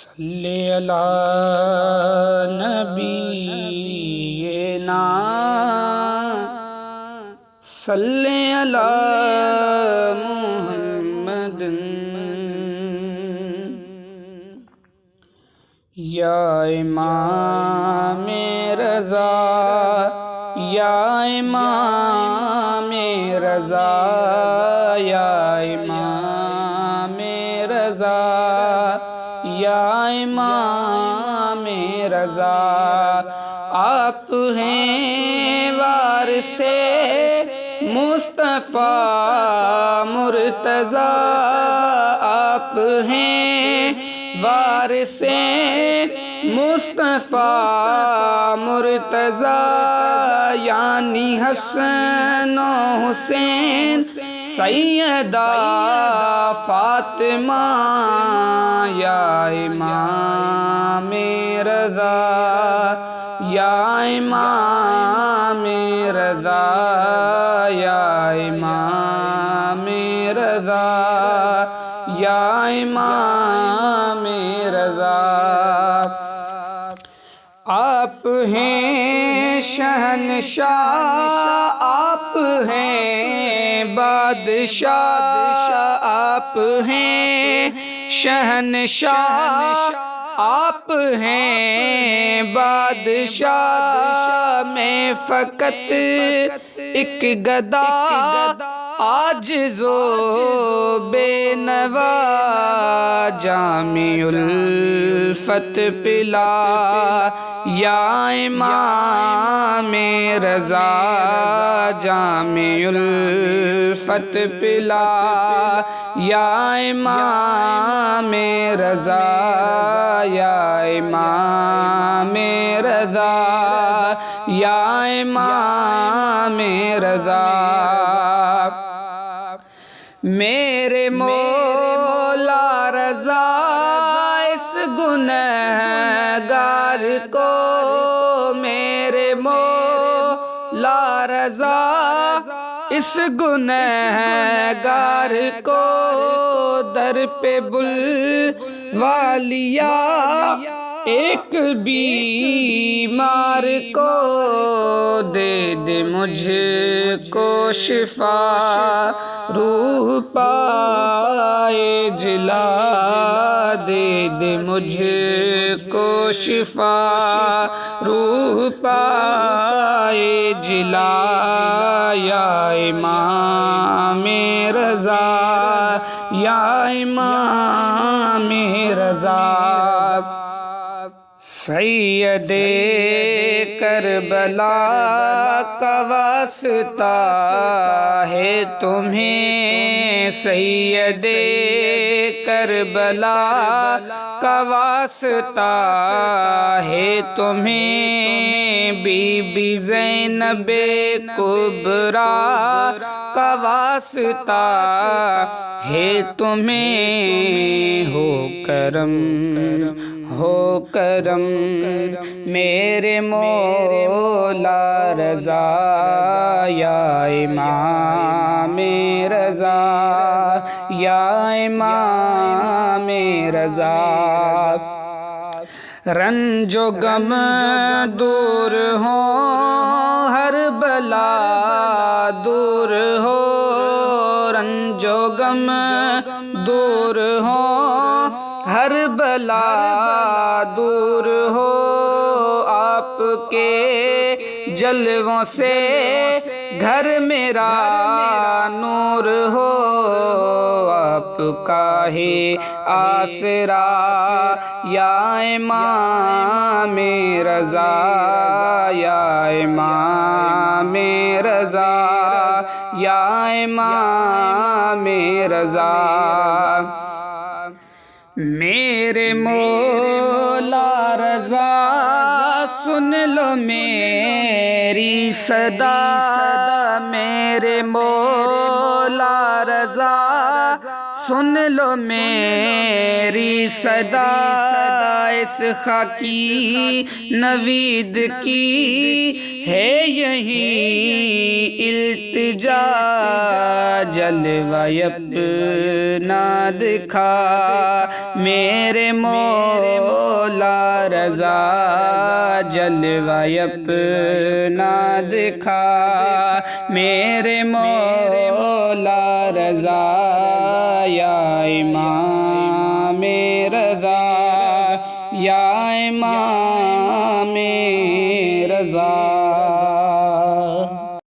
सल्ले अला नबीना सल्ले अला मुहम्मदिन या इमाम रज़ा या इमाम रज़ा या इमाम रज़ा या इमाम रज़ा। आप हैं वारिसे मुस्तफ़ा मुर्तज़ा, आप हैं वारिसे मुस्तफ़ा मुर्तज़ा, यानी हसन हुसैन सैयदा फातिमा या इमाम रज़ा या इमाम रज़ा या इमाम रज़ा या इमाम रज़ा। आप हैं शहंशाह, आप हैं बादशाह, आप हैं शहंशाह, आप हैं बादशाह। मैं फ़कत एक गदा आजिज़ो बेनवा, जामिउल फ़त पिला या इमाम रज़ा, जामिउल फ़त पिला या इमाम रज़ा या इमाम रज़ा या इमाम रज़ा। मेरे मौला रज़ा इस गुनहगार को, मेरे मौला रज़ा इस गुनहगार को, दर पे बुलवा लिया एक बीमार को। दे दे मुझको शिफा रूह पाए जिला, दे दे मुझको शिफा रूह पाए जिला या इमाम रज़ा या इमाम रज़ा। सैयदे करबला का वास्ता है तुम्हें, सैयदे करबला का वास्ता है तुम्हें, बीबी ज़ैनबे कुबरा का वास्ता है तुम्हें। हो करम हो करम मेरे मौला रज़ा या इमाम रज़ा या इमाम रज़ा। रंजो गम दूर हो हर बला दूर हो, रंजो गम दूर हो हर बला दूर हो, आपके जलवों से घर मेरा नूर हो। आपका ही आसरा या इमाम रज़ा या इमाम रज़ा या इमाम रज़ा। मेरे मौला रज़ा सुन लो मेरी सदा, मेरे मौला रज़ा सुन लो मेरी सदा, इस खाकी नवीद की है यही इल्तिजा। जलवा अपना दिखा मेरे मौला रज़ा, जलवा अपना दिखा मेरे मौला रज़ा। या इमाम रज़ा, या इमाम